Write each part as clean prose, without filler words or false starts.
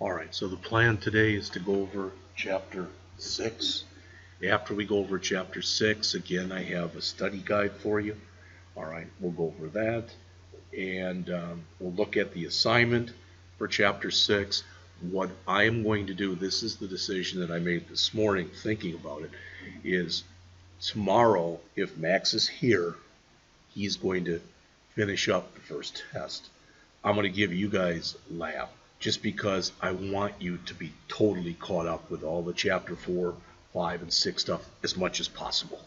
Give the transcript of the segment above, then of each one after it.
Alright, so the plan today is to go over Chapter 6. After we go over Chapter 6, again, I have a study guide for you. Alright, we'll go over that, and we'll look at the assignment for Chapter 6. What I am going to do, this is the decision that I made this morning thinking about it, is tomorrow, if Max is here, he's going to finish up the first test. I'm going to give you guys lab, just because I want you to be totally caught up with all the Chapter 4, 5, and 6 stuff as much as possible.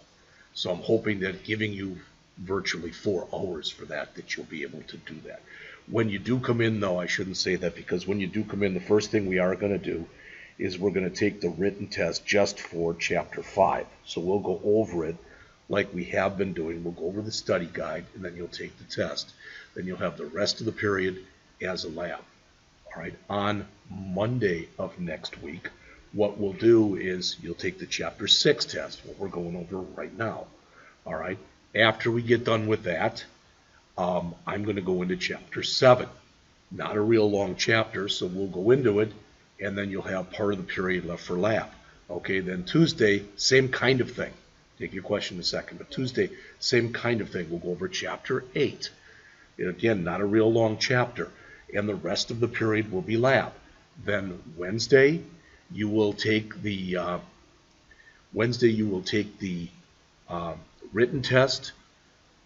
So I'm hoping that giving you virtually 4 hours for that you'll be able to do that. When you do come in, though, I shouldn't say that, because when you do come in, the first thing we are going to do is we're going to take the written test just for Chapter 5. So we'll go over it like we have been doing. We'll go over the study guide, and then you'll take the test. Then you'll have the rest of the period as a lab. All right, on Monday of next week, what we'll do is you'll take the Chapter 6 test, what we're going over right now. All right, after we get done with that, I'm going to go into Chapter 7. Not a real long chapter, so we'll go into it, and then you'll have part of the period left for lab. Okay, then Tuesday, same kind of thing. Take your question in a second, but Tuesday, same kind of thing. We'll go over Chapter 8. And again, not a real long chapter. And the rest of the period will be lab. Then Wednesday, you will take the written test.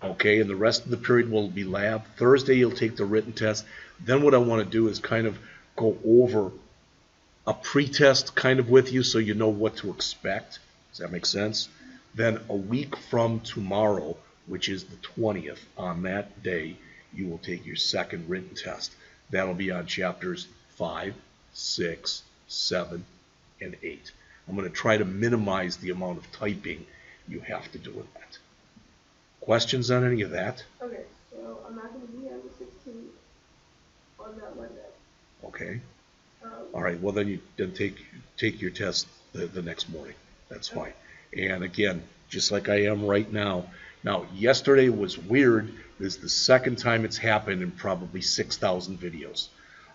Okay, and the rest of the period will be lab. Thursday, you'll take the written test. Then what I want to do is kind of go over a pre-test kind of with you, so you know what to expect. Does that make sense? Then a week from tomorrow, which is the 20th, on that day, you will take your second written test. That'll be on Chapters 5, 6, 7, and 8. I'm going to try to minimize the amount of typing you have to do with that. Questions on any of that? Okay, so I'm not going to be on the 16th on that Monday. Okay. All right, well then take your test the next morning. That's fine. And again, just like I am right now. Now, yesterday was weird. This is the second time it's happened in probably 6,000 videos.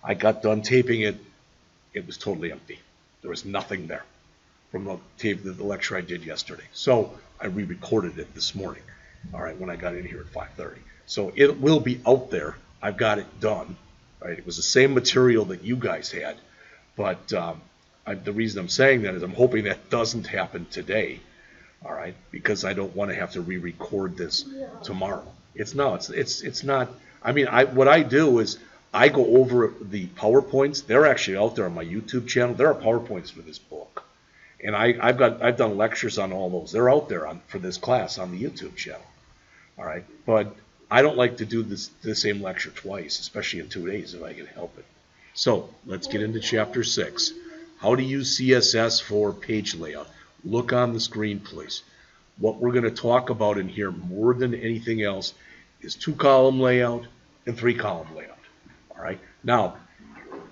I got done taping it. It was totally empty. There was nothing there from the lecture I did yesterday. So I re-recorded it this morning, all right, when I got in here at 5:30. So it will be out there. I've got it done. Right? It was the same material that you guys had. But the reason I'm saying that is I'm hoping that doesn't happen today. All right, because I don't want to have to re-record this tomorrow. It's not. I mean, what I do is I go over the PowerPoints. They're actually out there on my YouTube channel. There are PowerPoints for this book, and I've done lectures on all those. They're out there for this class on the YouTube channel. All right, but I don't like to do the same lecture twice, especially in 2 days if I can help it. So let's get into Chapter 6. How to use CSS for page layout. Look on the screen, please. What we're going to talk about in here more than anything else is 2-column layout and 3-column layout. All right. Now,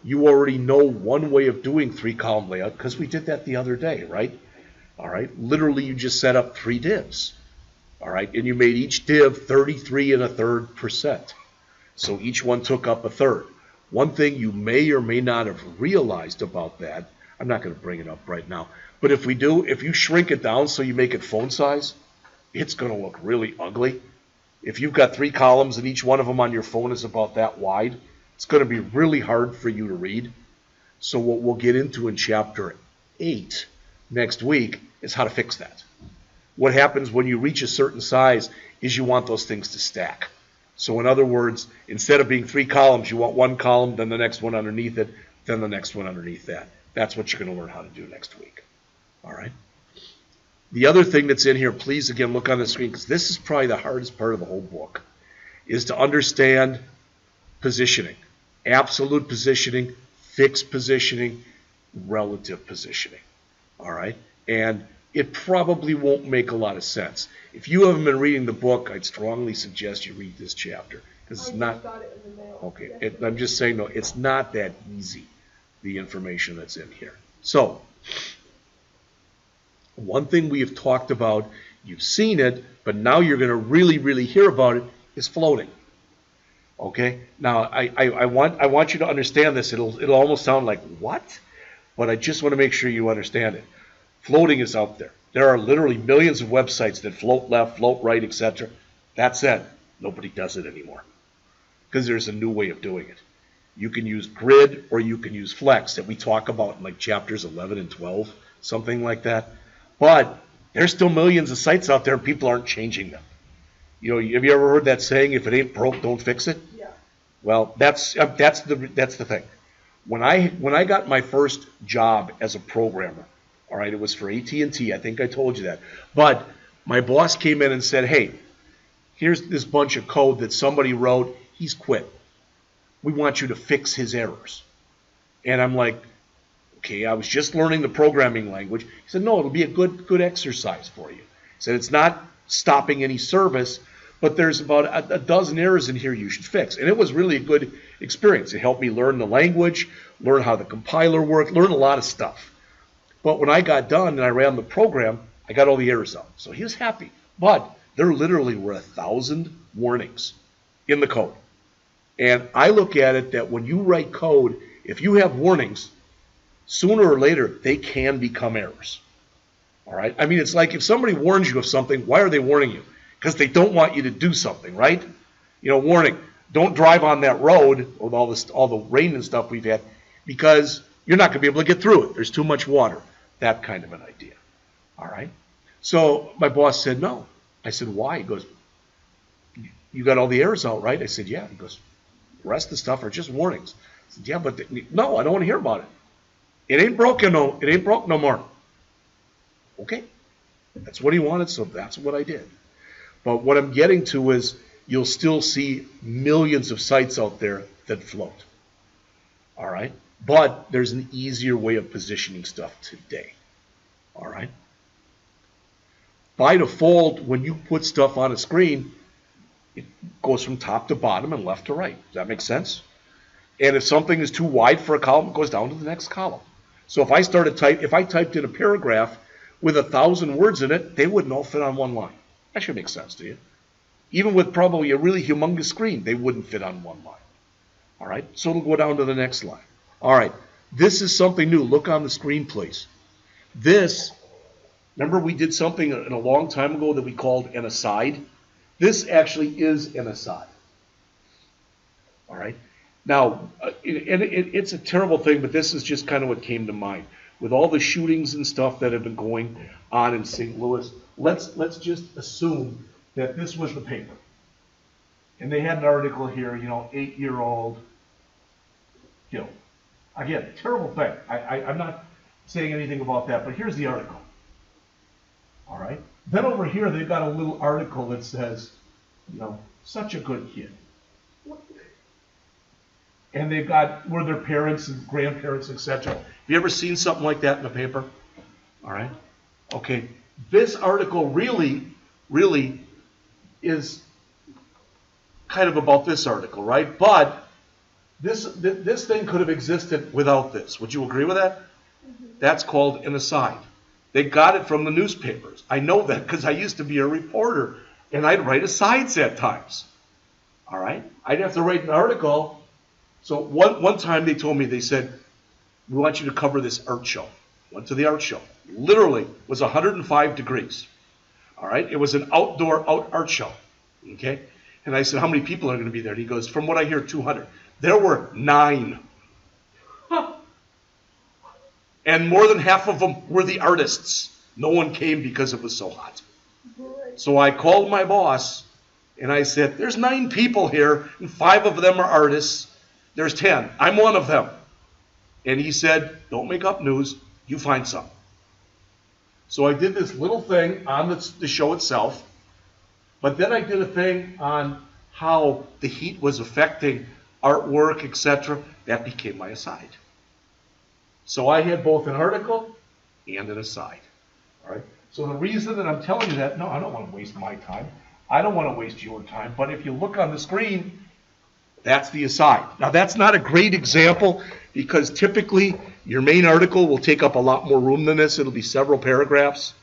you already know one way of doing 3-column layout because we did that the other day, right? All right. Literally, you just set up 3 divs. All right. And you made each div 33 1/3%. So each one took up 1/3. One thing you may or may not have realized about that, I'm not going to bring it up right now, but if you shrink it down so you make it phone size, it's going to look really ugly. If you've got 3 columns and each one of them on your phone is about that wide, it's going to be really hard for you to read. So what we'll get into in Chapter 8 next week is how to fix that. What happens when you reach a certain size is you want those things to stack. So in other words, instead of being 3 columns, you want 1 column, then the next one underneath it, then the next one underneath that. That's what you're going to learn how to do next week. All right. The other thing that's in here, please again look on the screen, because this is probably the hardest part of the whole book, is to understand positioning. Absolute positioning, fixed positioning, relative positioning. All right. And it probably won't make a lot of sense. If you haven't been reading the book, I'd strongly suggest you read this chapter, because it's not. Got it in the mail. Okay. I'm just saying, no, it's not that easy, the information that's in here. So, one thing we have talked about, you've seen it, but now you're going to really, really hear about it, is floating. Okay? Now, I want you to understand this. It'll almost sound like, what? But I just want to make sure you understand it. Floating is out there. There are literally millions of websites that float left, float right, etc. That said, nobody does it anymore because there's a new way of doing it. You can use grid or you can use flex that we talk about in like chapters 11 and 12, something like that. But there's still millions of sites out there and people aren't changing them. You know, have you ever heard that saying, if it ain't broke, don't fix it? Yeah. Well, that's the thing. When I got my first job as a programmer, all right, it was for AT&T. I think I told you that. But my boss came in and said, hey, here's this bunch of code that somebody wrote. He's quit. We want you to fix his errors. And I'm like, okay, I was just learning the programming language. He said, no, it'll be a good exercise for you. He said, it's not stopping any service, but there's about a dozen errors in here you should fix. And it was really a good experience. It helped me learn the language, learn how the compiler worked, learn a lot of stuff. But when I got done and I ran the program, I got all the errors out. So he was happy. But there literally were 1,000 warnings in the code. And I look at it that when you write code, if you have warnings, sooner or later, they can become errors. All right? I mean, it's like if somebody warns you of something, why are they warning you? Because they don't want you to do something, right? You know, warning, don't drive on that road with all the rain and stuff we've had because you're not going to be able to get through it. There's too much water. That kind of an idea. All right? So my boss said, no. I said, why? He goes, you got all the errors out, right? I said, yeah. He goes, the rest of the stuff are just warnings. I said, yeah, but no, I don't want to hear about it. It ain't broken, no. It ain't broke no more. Okay. That's what he wanted, so that's what I did. But what I'm getting to is you'll still see millions of sites out there that float. All right? But there's an easier way of positioning stuff today. All right? By default, when you put stuff on a screen, it goes from top to bottom and left to right. Does that make sense? And if something is too wide for a column, it goes down to the next column. So if I typed in a paragraph with 1,000 words in it, they wouldn't all fit on one line. That should make sense to you. Even with probably a really humongous screen, they wouldn't fit on one line. All right? So it'll go down to the next line. All right. This is something new. Look on the screen, please. This, remember we did something a long time ago that we called an aside? This actually is an aside. All right? Now, it's a terrible thing, but this is just kind of what came to mind. With all the shootings and stuff that have been going on in St. Louis, let's just assume that this was the paper. And they had an article here, 8-year-old killed. Again, terrible thing. I'm not saying anything about that, but here's the article. All right? Then over here, they've got a little article that says, such a good kid. And they've got where their parents and grandparents, etc. Have you ever seen something like that in the paper? All right? Okay. This article really is kind of about this article, right? But this thing could have existed without this. Would you agree with that? Mm-hmm. That's called an aside. They got it from the newspapers. I know that because I used to be a reporter, and I'd write asides at times. All right? I'd have to write an article. So one time they told me, they said, we want you to cover this art show. Went to the art show. Literally, it was 105 degrees. All right? It was an outdoor art show. Okay? And I said, how many people are going to be there? And he goes, from what I hear, 200. There were 9. Huh. And more than half of them were the artists. No one came because it was so hot. So I called my boss, and I said, there's 9 people here, and 5 of them are artists. There's 10. I'm one of them. And he said, don't make up news. You find some. So I did this little thing on the show itself. But then I did a thing on how the heat was affecting artwork, etc. That became my aside. So I had both an article and an aside. All right? So the reason that I'm telling you that, no, I don't want to waste my time. I don't want to waste your time. But if you look on the screen, that's the aside. Now, that's not a great example because typically your main article will take up a lot more room than this. It'll be several paragraphs.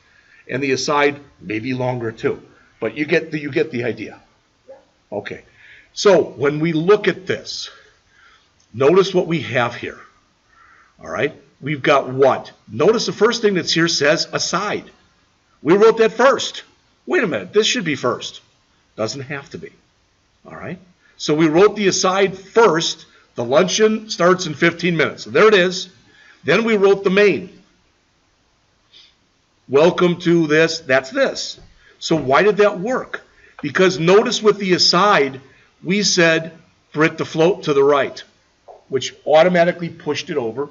And the aside may be longer too. But you get the idea. Okay. So when we look at this, notice what we have here. All right? We've got what? Notice the first thing that's here says aside. We wrote that first. Wait a minute, this should be first. Doesn't have to be. All right? So we wrote the aside first. The luncheon starts in 15 minutes. So there it is. Then we wrote the main. Welcome to this, that's this. So why did that work? Because notice with the aside, we said for it to float to the right, which automatically pushed it over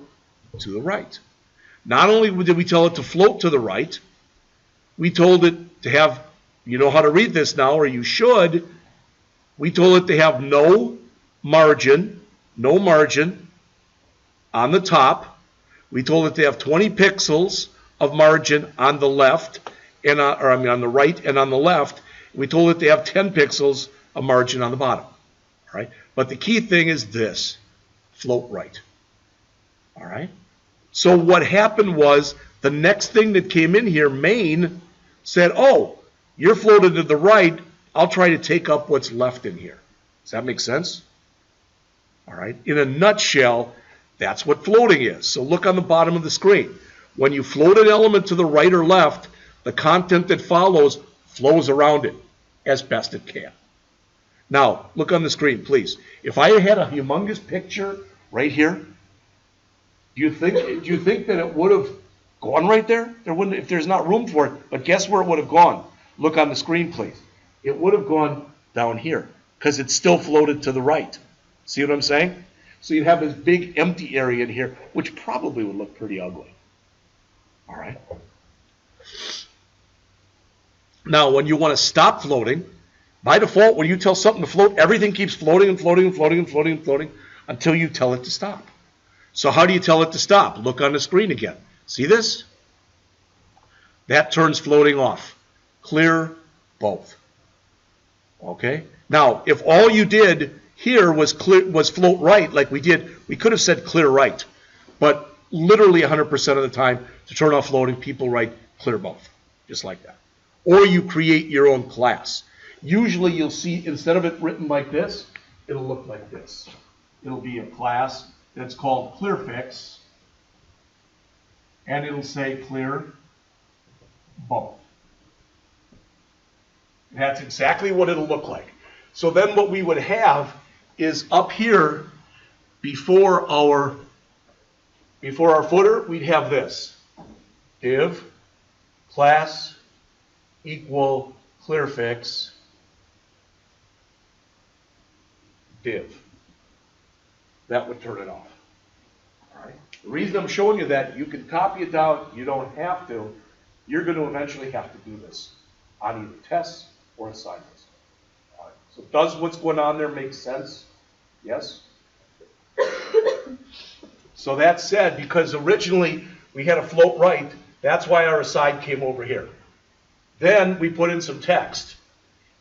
to the right. Not only did we tell it to float to the right, we told it to have, you know how to read this now, or you should, we told it to have no margin on the top. We told it to have 20 pixels of margin on the left, on the right and on the left. We told it to have 10 pixels of margin on the bottom. All right? But the key thing is this, float right. All right? So what happened was the next thing that came in here, main, said, oh, you're floated to the right. I'll try to take up what's left in here. Does that make sense? All right? In a nutshell, that's what floating is. So look on the bottom of the screen. When you float an element to the right or left, the content that follows flows around it as best it can. Now, look on the screen, please. If I had a humongous picture right here, do you think that it would have gone right there? There wouldn't, if there's not room for it. But guess where it would have gone? Look on the screen, please. It would have gone down here because it's still floated to the right. See what I'm saying? So you'd have this big empty area in here, which probably would look pretty ugly. All right. Now, when you want to stop floating, by default, when you tell something to float, everything keeps floating and floating and floating and floating and floating until you tell it to stop. So how do you tell it to stop? Look on the screen again. See this? That turns floating off. Clear both. Okay? Now, if all you did here was float right, like we did, we could have said clear right. But literally 100% of the time, to turn off floating, people write clear both. Just like that. Or you create your own class. Usually you'll see, instead of it written like this, it'll look like this. It'll be a class that's called ClearFix, and it'll say clear both. That's exactly what it'll look like. So then what we would have is up here, before our footer, we'd have this. Div, class, equal, ClearFix, div. That would turn it off. All right. The reason I'm showing you that, you can copy it down, you don't have to. You're going to eventually have to do this on either tests or assignments. All right. So does what's going on there make sense? Yes? So that said, because originally we had a float right, that's why our aside came over here. Then we put in some text.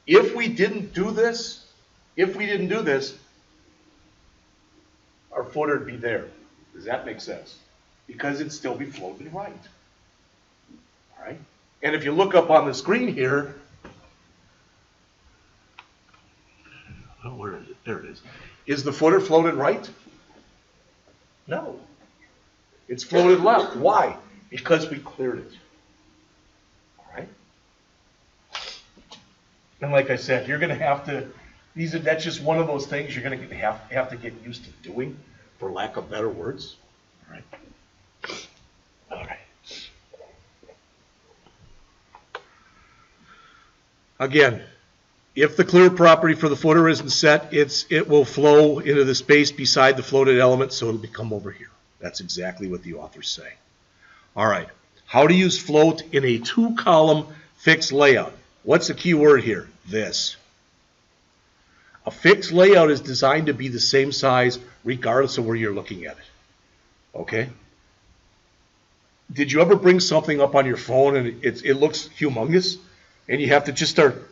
If we didn't do this, our footer would be there. Does that make sense? Because it'd still be floating right. All right? And if you look up on the screen here, oh, where is it? There it is. Is the footer floated right? No. It's floated left. Why? Because we cleared it. All right? And like I said, you're going to have to, that's just one of those things you're going to have to get used to doing, for lack of better words. All right. All right. Again, if the clear property for the footer isn't set, it will flow into the space beside the floated element, so it'll become over here. That's exactly what the authors say. All right. How to use float in a 2-column fixed layout. What's the key word here? This. A fixed layout is designed to be the same size regardless of where you're looking at it. Okay? Did you ever bring something up on your phone and it looks humongous and you have to just start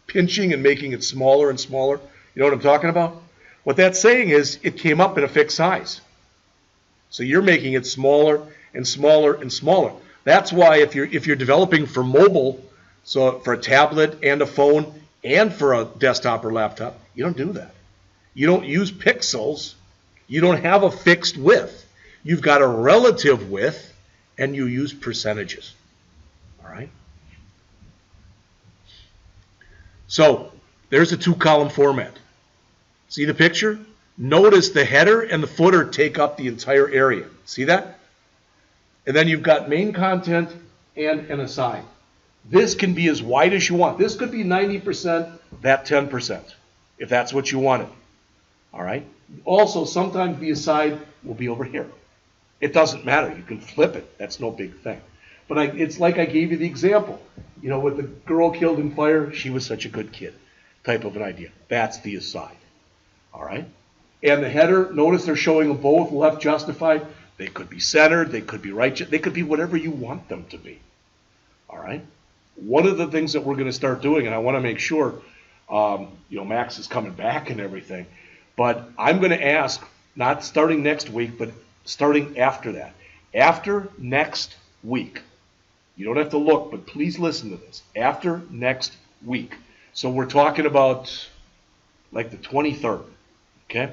pinching and making it smaller and smaller? You know what I'm talking about? What that's saying is it came up in a fixed size. So you're making it smaller and smaller and smaller. That's why if you're developing for mobile, so for a tablet and a phone, and for a desktop or laptop, you don't do that. You don't use pixels. You don't have a fixed width. You've got a relative width, and you use percentages. All right? So there's a 2-column format. See the picture? Notice the header and the footer take up the entire area. See that? And then you've got main content and an aside. This can be as wide as you want. This could be 90%, that 10%, if that's what you wanted. All right? Also, sometimes the aside will be over here. It doesn't matter. You can flip it. That's no big thing. But it's like I gave you the example. You know, with the girl killed in fire, she was such a good kid type of an idea. That's the aside. All right? And the header, notice they're showing them both left justified. They could be centered. They could be right. They could be whatever you want them to be. All right? One of the things that we're going to start doing, and I want to make sure, Max is coming back and everything, but I'm going to ask, not starting next week, but starting after that. After next week, you don't have to look, but please listen to this. After next week, so we're talking about like the 23rd, okay?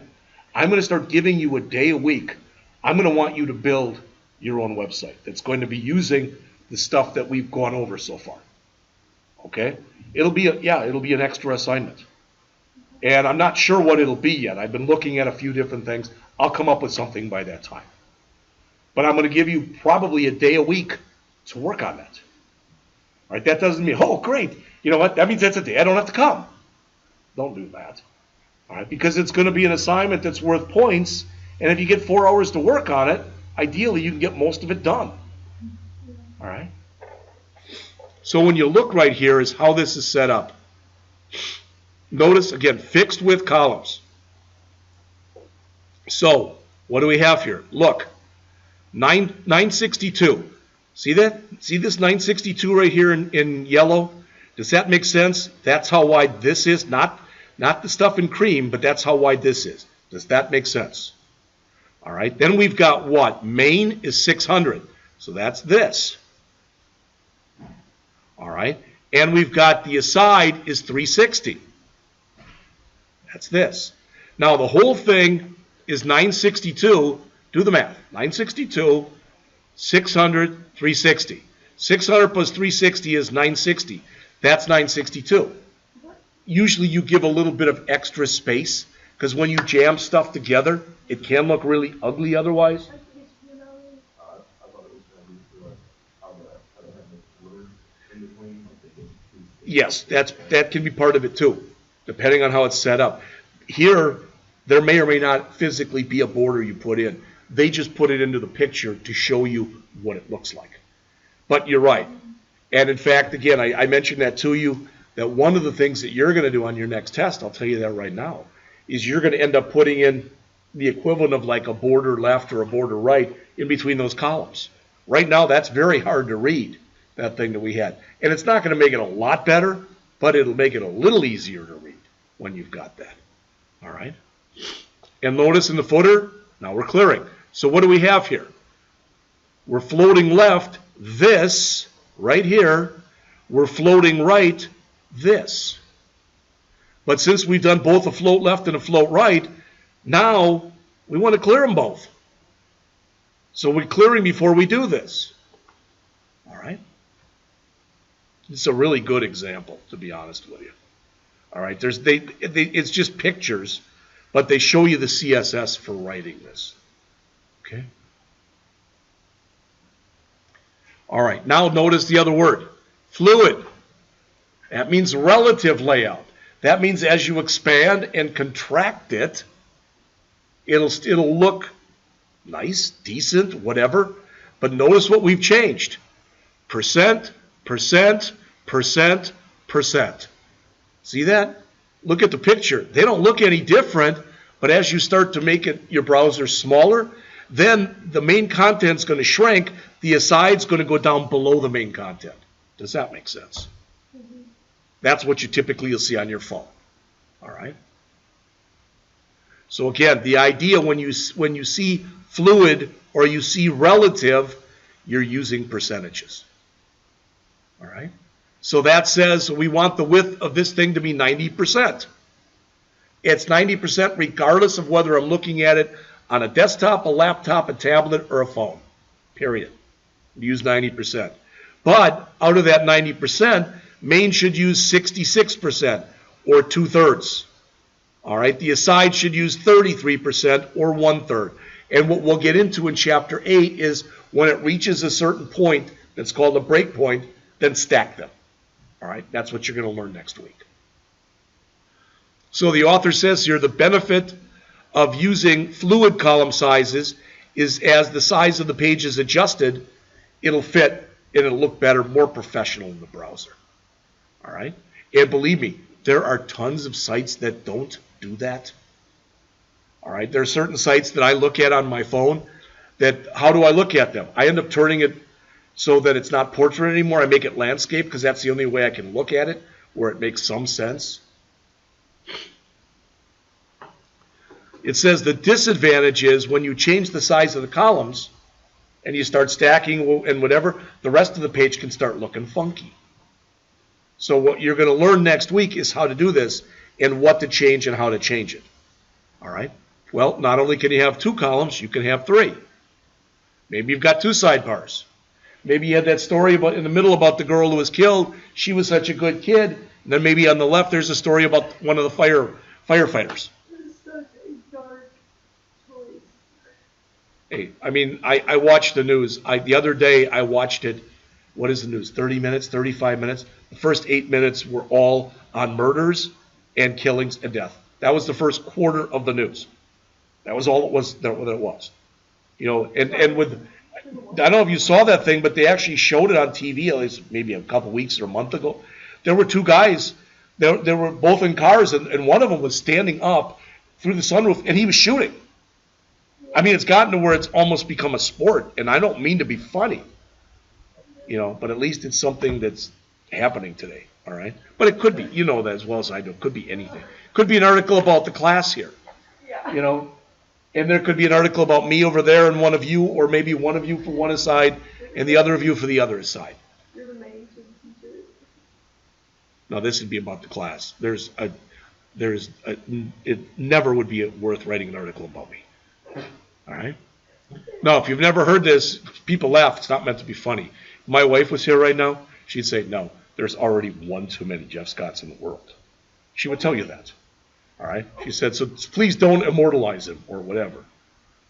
I'm going to start giving you a day a week. I'm going to want you to build your own website that's going to be using the stuff that we've gone over so far. Okay? It'll be an extra assignment. And I'm not sure what it'll be yet. I've been looking at a few different things. I'll come up with something by that time. But I'm going to give you probably a day a week to work on that. All right? That doesn't mean, oh, great. You know what? That means that's a day I don't have to come. Don't do that. All right? Because it's going to be an assignment that's worth points. And if you get 4 hours to work on it, ideally you can get most of it done. All right? So when you look right here is how this is set up. Notice, again, fixed width columns. So what do we have here? Look, 962. See that? See this 962 right here in yellow? Does that make sense? That's how wide this is. Not the stuff in cream, but that's how wide this is. Does that make sense? All right. Then we've got what? Main is 600. So that's this. All right. And we've got the aside is 360. That's this. Now the whole thing is 962. Do the math. 962, 600, 360. 600 plus 360 is 960. That's 962. Usually you give a little bit of extra space because when you jam stuff together, it can look really ugly otherwise. Yes, that can be part of it too, depending on how it's set up. Here, there may or may not physically be a border you put in. They just put it into the picture to show you what it looks like. But you're right. And in fact, again, I mentioned that to you, that one of the things that you're going to do on your next test, I'll tell you that right now, is you're going to end up putting in the equivalent of like a border left or a border right in between those columns. Right now, that's very hard to read, that thing that we had. And it's not going to make it a lot better, but it'll make it a little easier to read when you've got that. All right? And notice in the footer, now we're clearing. So what do we have here? We're floating left, this, right here. We're floating right, this. But since we've done both a float left and a float right, now we want to clear them both. So we're clearing before we do this. All right? It's a really good example, to be honest with you. All right? It's just pictures, but they show you the CSS for writing this. Okay? All right. Now notice the other word, fluid. That means relative layout. That means as you expand and contract it, it'll look nice, decent, whatever. But notice what we've changed. Percent, percent, percent, percent. See that? Look at the picture. They don't look any different, but as you start to make your browser smaller, then the main content's going to shrink. The aside's going to go down below the main content. Does that make sense? Mm-hmm. That's what you typically will see on your phone. All right? So again, the idea when you see fluid or you see relative, you're using percentages. All right? So that says we want the width of this thing to be 90%. It's 90% regardless of whether I'm looking at it on a desktop, a laptop, a tablet, or a phone. Period. Use 90%. But out of that 90%, main should use 66% or 2/3. All right, the aside should use 33% or 1/3. And what we'll get into in Chapter 8 is when it reaches a certain point that's called a break point, then stack them. All right, that's what you're going to learn next week. So the author says here the benefit of using fluid column sizes is as the size of the page is adjusted, it'll fit and it'll look better, more professional in the browser. All right, and believe me, there are tons of sites that don't do that. All right, there are certain sites that I look at on my phone that, how do I look at them? I end up turning it so that it's not portrait anymore. I make it landscape because that's the only way I can look at it where it makes some sense. It says the disadvantage is when you change the size of the columns and you start stacking and whatever, the rest of the page can start looking funky. So what you're going to learn next week is how to do this and what to change and how to change it. All right? Well, not only can you have 2 columns, you can have 3. Maybe you've got 2 sidebars. Maybe you had that story about in the middle about the girl who was killed. She was such a good kid. And then maybe on the left there's a story about one of the firefighters. It's such a dark choice. Hey, I mean, I watched the news. The other day I watched it. What is the news? 30 minutes, 35 minutes. The first 8 minutes were all on murders and killings and death. That was the first quarter of the news. That was all it was. That it was. You know, and with, I don't know if you saw that thing, but they actually showed it on TV at least maybe a couple weeks or a month ago. There were 2 guys. They were both in cars, and one of them was standing up through the sunroof, and he was shooting. I mean, it's gotten to where it's almost become a sport, and I don't mean to be funny, you know, but at least it's something that's happening today, all right? But it could be, you know that as well as I do, it could be anything. It could be an article about the class here, you know, and there could be an article about me over there and one of you, or maybe one of you for one side and the other of you for the other side. You're the main teacher. No, this would be about the class. It never would be worth writing an article about me. All right? No, if you've never heard this, people laugh. It's not meant to be funny. If my wife was here right now, she'd say, no, there's already one too many Jeff Scotts in the world. She would tell you that. All right? She said, so please don't immortalize him or whatever.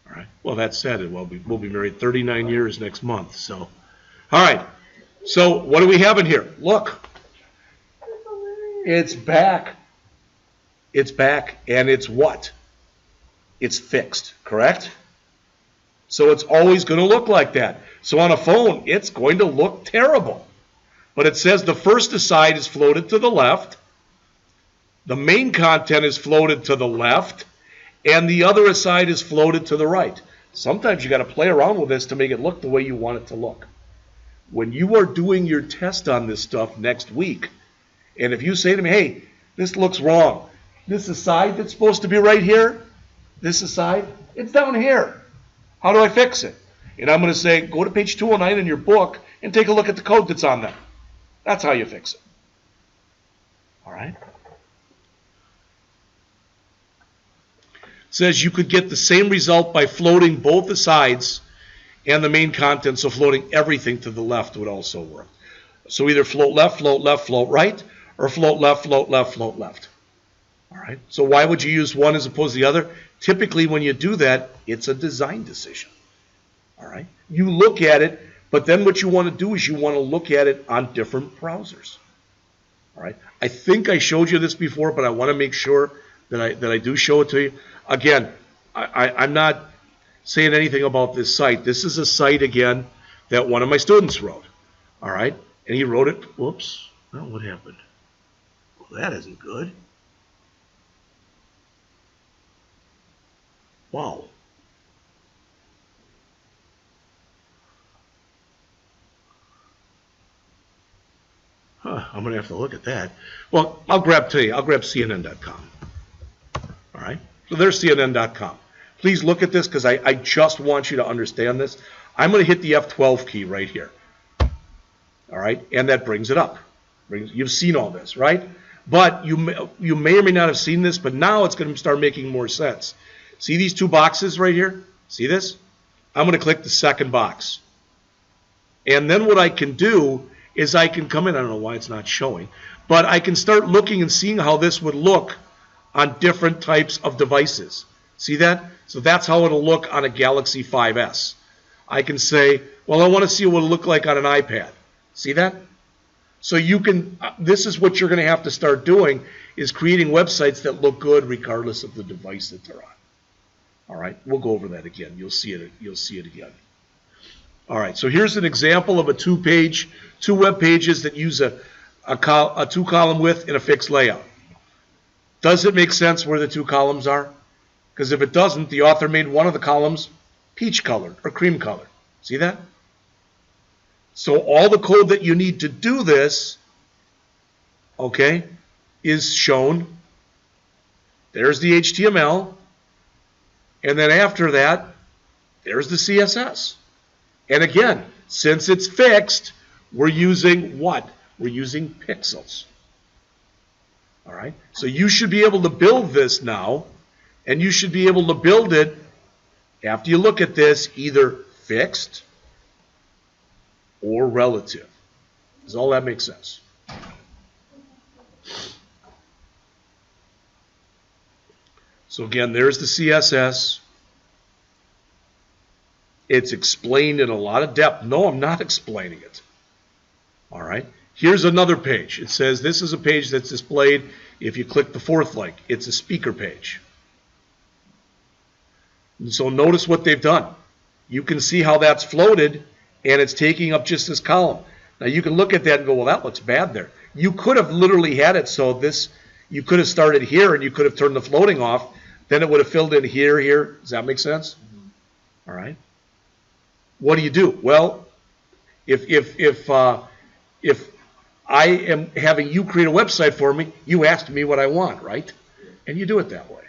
All right? Well, that said, we'll be married 39 years next month. So, all right. So what do we have in here? Look. It's back. It's back. And it's what? It's fixed, correct? So it's always going to look like that. So on a phone, it's going to look terrible. But it says the first aside is floated to the left, the main content is floated to the left, and the other aside is floated to the right. Sometimes you got to play around with this to make it look the way you want it to look. When you are doing your test on this stuff next week, and if you say to me, hey, this looks wrong, this aside that's supposed to be right here, this aside, it's down here. How do I fix it? And I'm going to say, go to page 209 in your book and take a look at the code that's on there. That's how you fix it. All right? It says you could get the same result by floating both the sides and the main content, so floating everything to the left would also work. So either float left, float right, or float left, float left, float left. All right? So why would you use one as opposed to the other? Typically, when you do that, it's a design decision. All right? You look at it, but then what you want to do is you want to look at it on different browsers. All right? I think I showed you this before, but I want to make sure that I do show it to you. Again, I'm not saying anything about this site. This is a site, again, that one of my students wrote. All right? And he wrote it. Whoops. Oh, what happened? Well, that isn't good. Wow. I'm going to have to look at that. Well, I'll grab CNN.com. All right? So there's CNN.com. Please look at this because I just want you to understand this. I'm going to hit the F12 key right here. All right? And that brings it up. You've seen all this, right? But you may or may not have seen this, but now it's going to start making more sense. See these two boxes right here? See this? I'm going to click the second box. And then what I can do is I can come in. I don't know why it's not showing. But I can start looking and seeing how this would look on different types of devices. See that? So that's how it'll look on a Galaxy 5S. I can say, well, I want to see what it'll look like on an iPad. See that? So you can, this is what you're going to have to start doing, is creating websites that look good regardless of the device that they're on. All right, we'll go over that again. You'll see it again. All right, so here's an example of a two web pages that use a two-column width in a fixed layout. Does it make sense where the two columns are? Because if it doesn't, the author made one of the columns peach colored or cream colored. See that? So all the code that you need to do this, okay, is shown. There's the HTML. And then after that, there's the CSS. And again, since it's fixed, we're using what? We're using pixels. All right? So you should be able to build this now, and you should be able to build it, after you look at this, either fixed or relative. Does all that make sense? So again, there's the CSS. It's explained in a lot of depth. No, I'm not explaining it. All right. Here's another page. It says this is a page that's displayed if you click the fourth link. It's a speaker page. And so notice what they've done. You can see how that's floated, and it's taking up just this column. Now you can look at that and go, well, that looks bad there. You could have literally had it so this, you could have started here and you could have turned the floating off. Then it would have filled in here, here. Does that make sense? All right. What do you do? Well, if I am having you create a website for me, you asked me what I want, right? And you do it that way.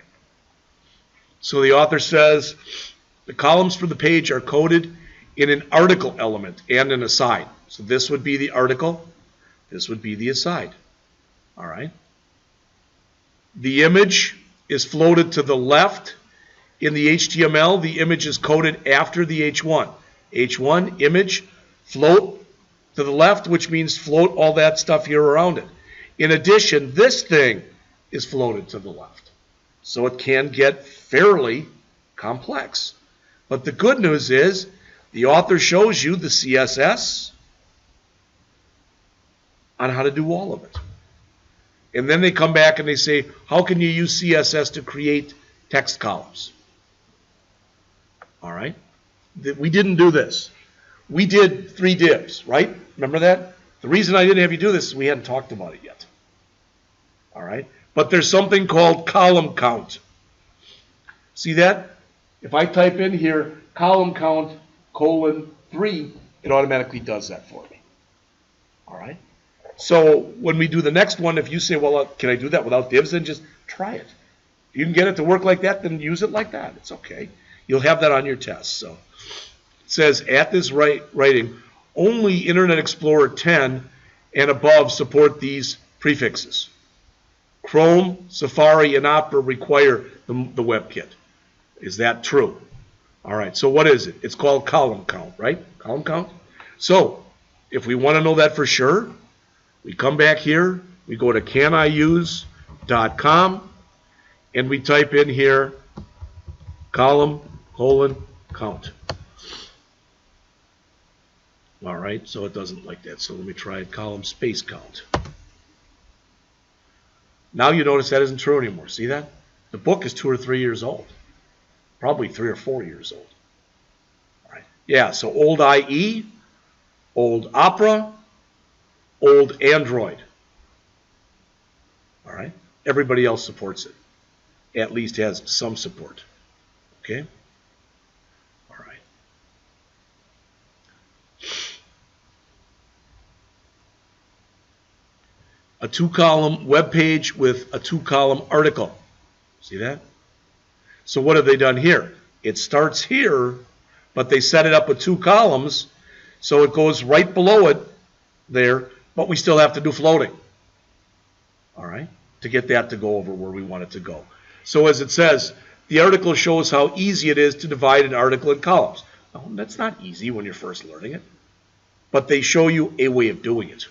So the author says the columns for the page are coded in an article element and an aside. So this would be the article. This would be the aside. All right. The image is floated to the left. In the HTML, the image is coded after the H1. H1, image, float to the left, which means float all that stuff here around it. In addition, this thing is floated to the left. So it can get fairly complex. But the good news is the author shows you the CSS on how to do all of it. And then they come back and they say, how can you use CSS to create text columns? All right. We didn't do this. We did 3 divs, right? Remember that? The reason I didn't have you do this is we hadn't talked about it yet. All right. But there's something called column count. See that? If I type in here column count :3, it automatically does that for me. All right. So when we do the next one, if you say, well, can I do that without divs? Then just try it. If you can get it to work like that, then use it like that. It's okay. You'll have that on your test. So it says at this writing, only Internet Explorer 10 and above support these prefixes. Chrome, Safari, and Opera require the WebKit. Is that true? All right, so what is it? It's called column count, right? Column count. So if we want to know that for sure, we come back here, we go to caniuse.com, and we type in here column : count. All right, so it doesn't like that. So let me try column space count. Now you notice that isn't true anymore. See that? The book is 2 or 3 years old. Probably 3 or 4 years old. All right. Yeah, so old IE, old Opera, old Android. All right. Everybody else supports it. At least has some support. Okay? All right. A 2-column web page with a 2-column article. See that? So what have they done here? It starts here, but they set it up with 2 columns, so it goes right below it there but we still have to do floating. All right, to get that to go over where we want it to go. So as it says, the article shows how easy it is to divide an article in columns. Well, that's not easy when you're first learning it, but they show you a way of doing it.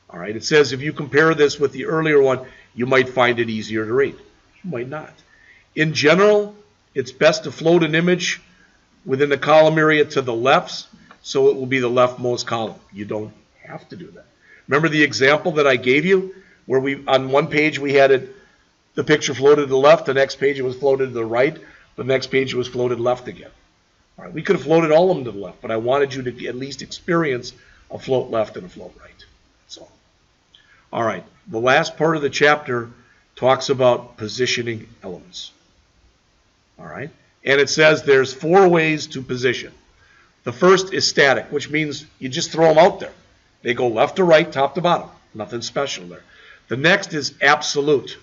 All right, it says if you compare this with the earlier one, you might find it easier to read. You might not. In general, it's best to float an image within the column area to the left, so it will be the leftmost column. You don't have to do that. Remember the example that I gave you, where we on one page we had it, the picture floated to the left, the next page it was floated to the right, the next page it was floated left again. All right, we could have floated all of them to the left, but I wanted you to at least experience a float left and a float right. That's all. All right, the last part of the chapter talks about positioning elements. All right, and it says there's 4 ways to position. The first is static, which means you just throw them out there. They go left to right, top to bottom. Nothing special there. The next is absolute.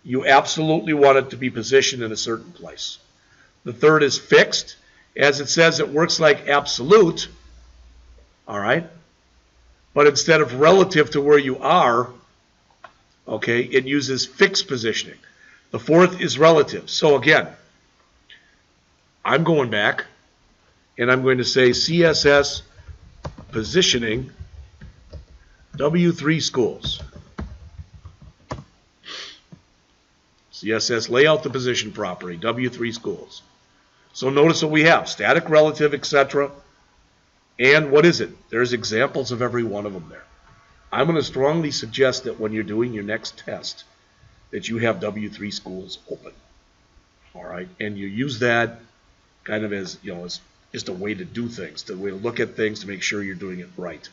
You absolutely want it to be positioned in a certain place. The third is fixed. As it says, it works like absolute. All right, but instead of relative to where you are, okay, it uses fixed positioning. The fourth is relative. So again, I'm going back, and I'm going to say CSS positioning W3 schools. CSS layout the position property, W3 schools. So notice what we have, static, relative, etc. And what is it? There's examples of every one of them there. I'm going to strongly suggest that when you're doing your next test, that you have W3 schools open. All right, and you use that kind of as, you know, as just a way to do things, the way to look at things to make sure you're doing it right.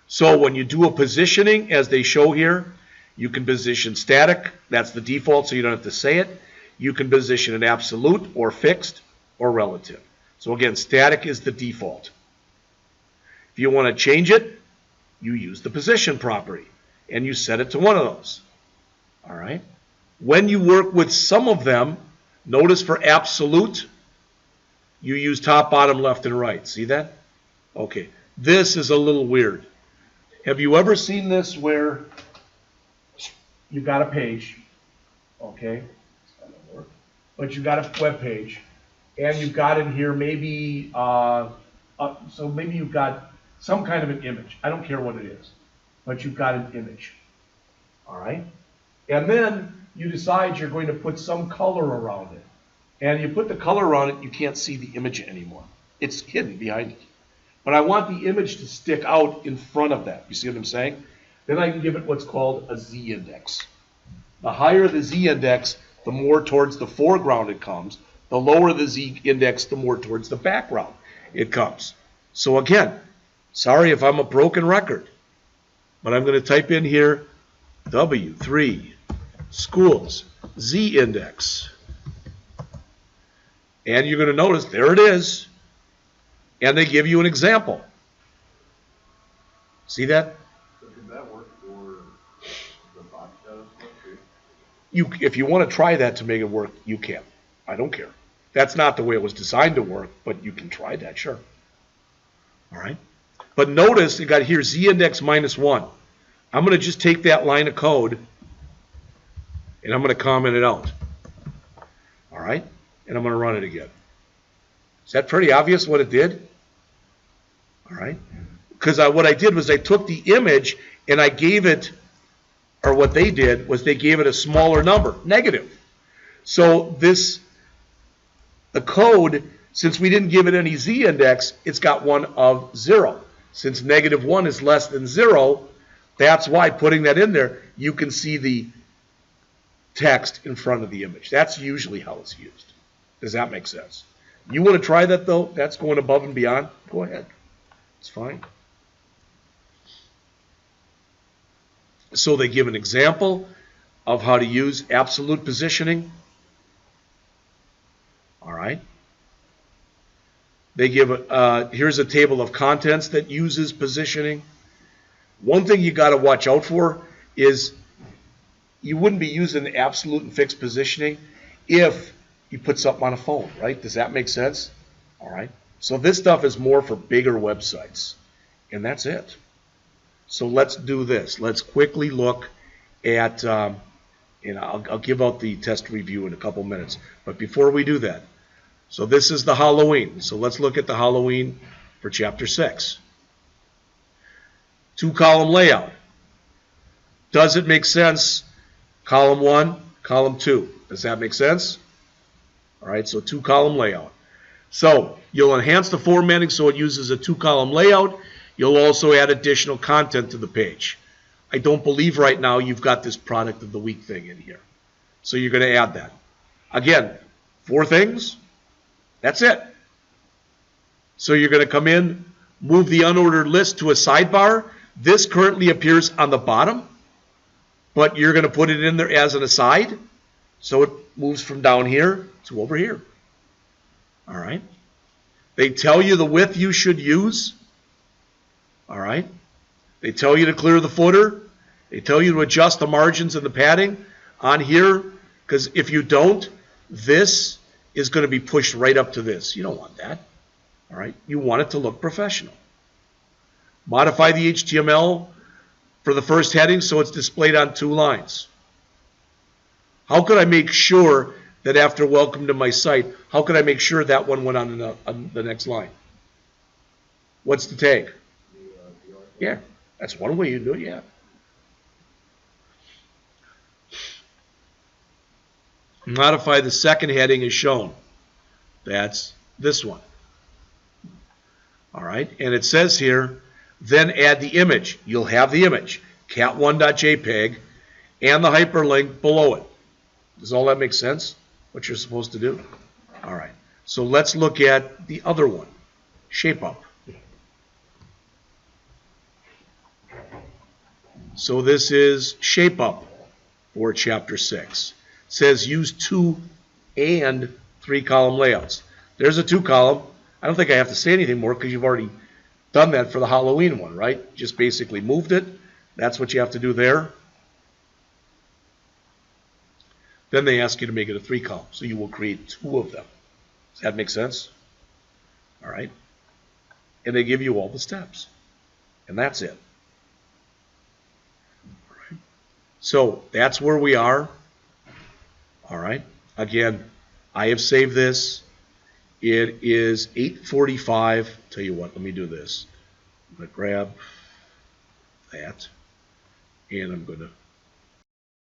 So when you do a positioning, as they show here, you can position static. That's the default, so you don't have to say it. You can position an absolute or fixed or relative. So again, static is the default. If you want to change it, you use the position property, and you set it to one of those. All right. When you work with some of them, notice for absolute, you use top, bottom, left, and right. See that? Okay. This is a little weird. Have you ever seen this where you've got a page, okay, but you've got a web page, and you've got in here maybe, so maybe you've got some kind of an image. I don't care what it is, but you've got an image, all right? And then you decide you're going to put some color around it. And you put the color around it, you can't see the image anymore. It's hidden behind it. But I want the image to stick out in front of that. You see what I'm saying? Then I can give it what's called a z-index. The higher the z-index, the more towards the foreground it comes. The lower the z-index, the more towards the background it comes. So again, sorry if I'm a broken record, but I'm going to type in here W3 schools z-index. And you're going to notice there it is. And they give you an example. See that? So could that work for the box status too? If you want to try that to make it work, you can. I don't care. That's not the way it was designed to work, but you can try that, sure. All right. But notice you got here z-index -1. I'm going to just take that line of code and I'm going to comment it out. All right. And I'm going to run it again. Is that pretty obvious what it did? All right. Because what I did was I took the image and I gave it, or what they did was they gave it a smaller number, negative. So the code, since we didn't give it any z-index, it's got one of 0. Since -1 is less than 0, that's why putting that in there, you can see the text in front of the image. That's usually how it's used. Does that make sense? You want to try that, though? That's going above and beyond? Go ahead. It's fine. So they give an example of how to use absolute positioning. All right. They give here's a table of contents that uses positioning. One thing you got to watch out for is you wouldn't be using absolute and fixed positioning if you put something on a phone, right? Does that make sense? All right. So this stuff is more for bigger websites. And that's it. So let's do this. Let's quickly look at, and I'll give out the test review in a couple minutes. But before we do that, so this is the Halloween. So let's look at the Halloween for Chapter 6. 2-column layout. Does it make sense? Column 1, column 2. Does that make sense? All right, so 2-column layout. So you'll enhance the formatting so it uses a 2-column layout. You'll also add additional content to the page. I don't believe right now you've got this product of the week thing in here. So you're going to add that. Again, 4 things. That's it. So you're going to come in, move the unordered list to a sidebar. This currently appears on the bottom, but you're going to put it in there as an aside. So it moves from down here to over here. All right. They tell you the width you should use. All right. They tell you to clear the footer. They tell you to adjust the margins and the padding on here, because if you don't, this is going to be pushed right up to this. You don't want that. All right. You want it to look professional. Modify the HTML for the first heading so it's displayed on 2 lines. How could I make sure that after welcome to my site, how could I make sure that one went on the next line? What's the tag? Yeah, that's one way you do it, yeah. Modify the second heading as shown. That's this one. All right, and it says here, then add the image. You'll have the image, cat1.jpg, and the hyperlink below it. Does all that make sense, what you're supposed to do? All right, so let's look at the other one, shape up. So this is shape up for Chapter 6. It says use 2 and 3-column layouts. There's a 2-column. I don't think I have to say anything more because you've already done that for the Halloween one, right? Just basically moved it. That's what you have to do there. Then they ask you to make it a 3-column. So you will create 2 of them. Does that make sense? All right. And they give you all the steps. And that's it. All right. So that's where we are. All right. Again, I have saved this. It is 8:45. Tell you what, let me do this. I'm going to grab that, and I'm going to